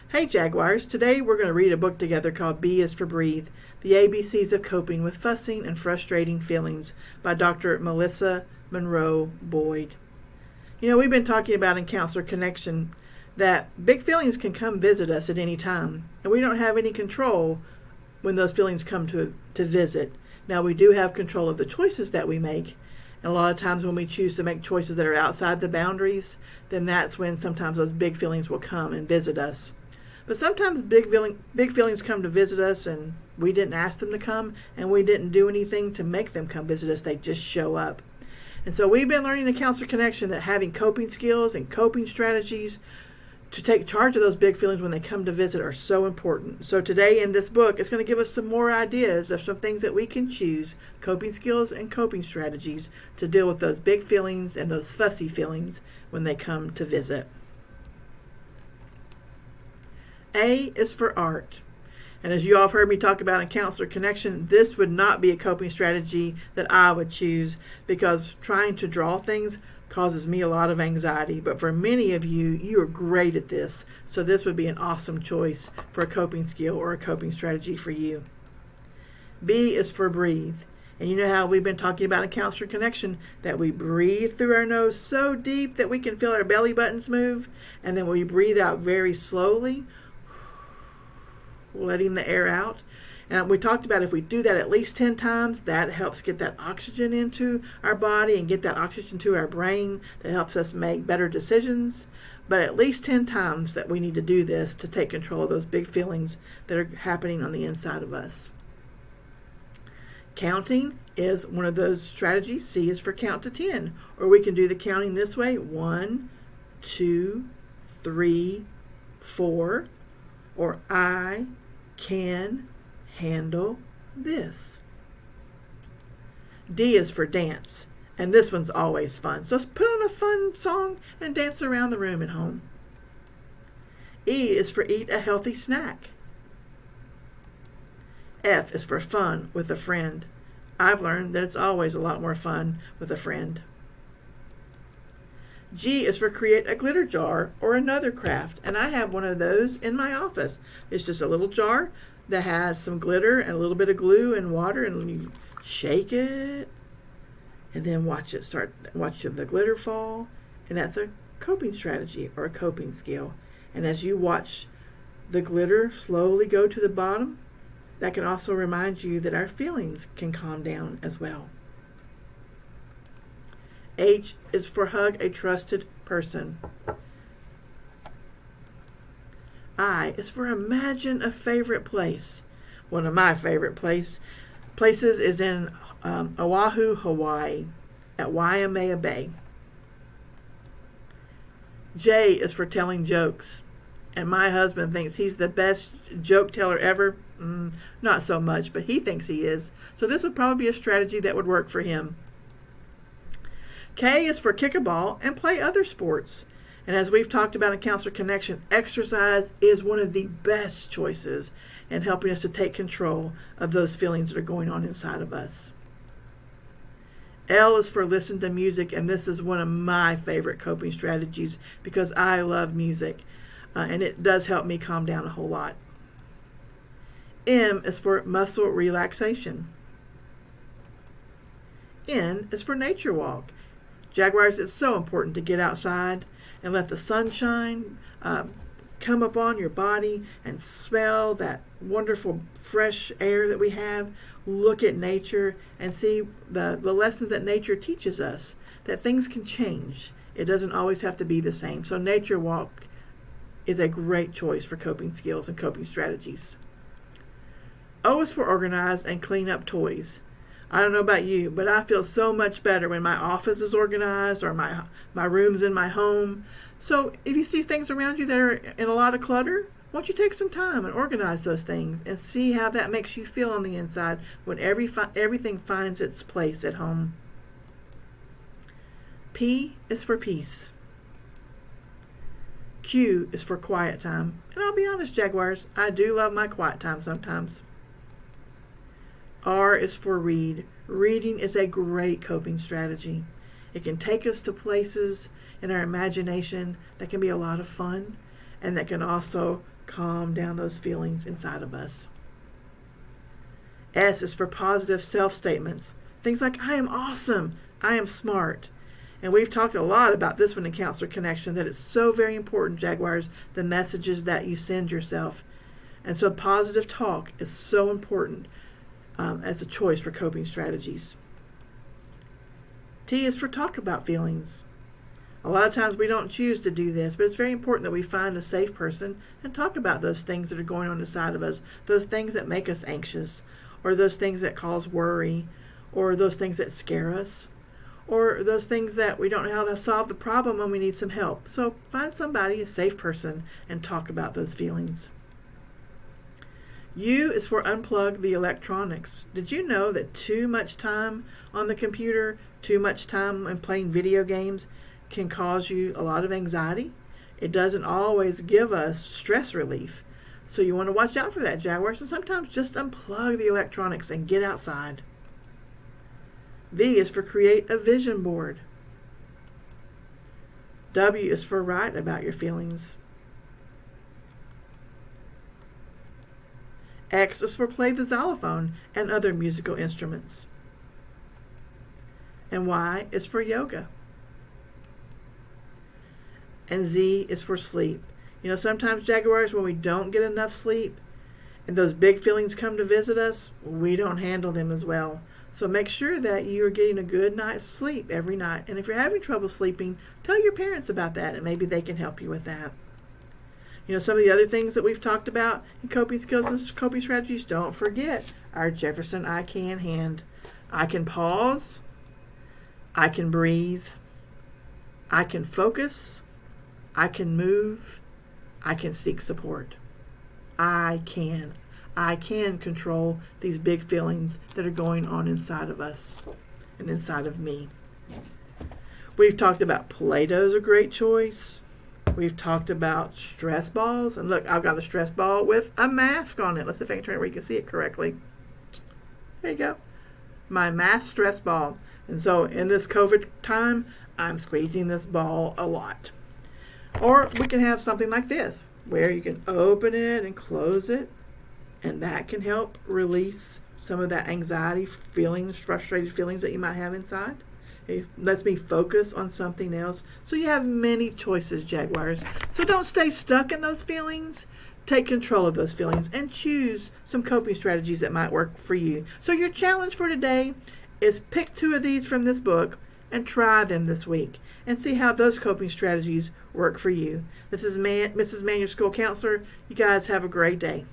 Hey Jaguars, today we're going to read a book together called B is for Breathe, The ABCs of Coping with Fussing and Frustrating Feelings by Dr. Melissa Monroe Boyd. You know, we've been talking about in Counselor Connection that big feelings can come visit us at any time, and we don't have any control when those feelings come to visit. Now, we do have control of the choices that we make, and a lot of times when we choose to make choices that are outside the boundaries, then that's when sometimes those big feelings will come and visit us. But sometimes big feelings come to visit us and we didn't ask them to come and we didn't do anything to make them come visit us. They just show up. And so we've been learning in Counselor Connection that having coping skills and coping strategies to take charge of those big feelings when they come to visit are so important. So today in this book, it's going to give us some more ideas of some things that we can choose, coping skills and coping strategies to deal with those big feelings and those fussy feelings when they come to visit. A is for art. And as you all have heard me talk about in Counselor Connection, this would not be a coping strategy that I would choose because trying to draw things causes me a lot of anxiety. But for many of you, you are great at this. So this would be an awesome choice for a coping skill or a coping strategy for you. B is for breathe. And you know how we've been talking about in Counselor Connection that we breathe through our nose so deep that we can feel our belly buttons move. And then we breathe out very slowly, letting the air out. And we talked about if we do that at least 10 times, that helps get that oxygen into our body and get that oxygen to our brain. That helps us make better decisions. But at least 10 times that we need to do this to take control of those big feelings that are happening on the inside of us. Counting is one of those strategies. C is for count to 10. Or we can do the counting this way. 1, 2, 3, 4. Or I can handle this. D is for dance, and this one's always fun. So let's put on a fun song and dance around the room at home. E is for eat a healthy snack. F is for fun with a friend. I've learned that it's always a lot more fun with a friend. G is for create a glitter jar or another craft, and I have one of those in my office. It's just a little jar that has some glitter and a little bit of glue and water, and you shake it and then watch the glitter fall, and that's a coping strategy or a coping skill. And as you watch the glitter slowly go to the bottom, that can also remind you that our feelings can calm down as well. H is for hug a trusted person. I is for imagine a favorite place. One of my favorite places is in Oahu, Hawaii, at Waimea Bay. J is for telling jokes. And my husband thinks he's the best joke teller ever. Not so much, but he thinks he is. So this would probably be a strategy that would work for him. K is for kick a ball and play other sports. And as we've talked about in Counselor Connection, exercise is one of the best choices in helping us to take control of those feelings that are going on inside of us. L is for listen to music, and this is one of my favorite coping strategies because I love music, and it does help me calm down a whole lot. M is for muscle relaxation. N is for nature walk. Jaguars, it's so important to get outside and let the sunshine come upon your body and smell that wonderful fresh air that we have. Look at nature and see the lessons that nature teaches us, that things can change. It doesn't always have to be the same. So nature walk is a great choice for coping skills and coping strategies. O is for organize and clean up toys. I don't know about you, but I feel so much better when my office is organized or my room's in my home. So if you see things around you that are in a lot of clutter, why don't you take some time and organize those things and see how that makes you feel on the inside when everything finds its place at home. P is for peace. Q is for quiet time. And I'll be honest, Jaguars, I do love my quiet time sometimes. R is for read. Reading is a great coping strategy. It can take us to places in our imagination that can be a lot of fun and that can also calm down those feelings inside of us. S is for positive self-statements. Things like, I am awesome, I am smart. And we've talked a lot about this one in Counselor Connection, that it's so very important, Jaguars, the messages that you send yourself. And so positive talk is so important as a choice for coping strategies. T is for talk about feelings. A lot of times we don't choose to do this, but it's very important that we find a safe person and talk about those things that are going on inside of us, those things that make us anxious, or those things that cause worry, or those things that scare us, or those things that we don't know how to solve the problem when we need some help. So find somebody, a safe person, and talk about those feelings. U is for unplug the electronics. Did you know that too much time on the computer, too much time in playing video games can cause you a lot of anxiety? It doesn't always give us stress relief. So you want to watch out for that, Jaguars, and sometimes just unplug the electronics and get outside. V is for create a vision board. W is for write about your feelings. X is for play the xylophone and other musical instruments. And Y is for yoga. And Z is for sleep. You know, sometimes, Jaguars, when we don't get enough sleep and those big feelings come to visit us, we don't handle them as well. So make sure that you are getting a good night's sleep every night. And if you're having trouble sleeping, tell your parents about that, and maybe they can help you with that. You know, some of the other things that we've talked about in coping skills and coping strategies, don't forget our Jefferson I Can hand. I can pause. I can breathe. I can focus. I can move. I can seek support. I can control these big feelings that are going on inside of us and inside of me. We've talked about Play-Doh's a great choice. We've talked about stress balls. And look, I've got a stress ball with a mask on it. Let's see if I can turn it where you can see it correctly. There you go. My mask stress ball. And so in this COVID time, I'm squeezing this ball a lot. Or we can have something like this, where you can open it and close it. And that can help release some of that anxiety feelings, frustrated feelings that you might have inside. It lets me focus on something else. So you have many choices, Jaguars. So don't stay stuck in those feelings. Take control of those feelings and choose some coping strategies that might work for you. So your challenge for today is pick 2 of these from this book and try them this week and see how those coping strategies work for you. This is Mrs. Man, your school counselor. You guys have a great day.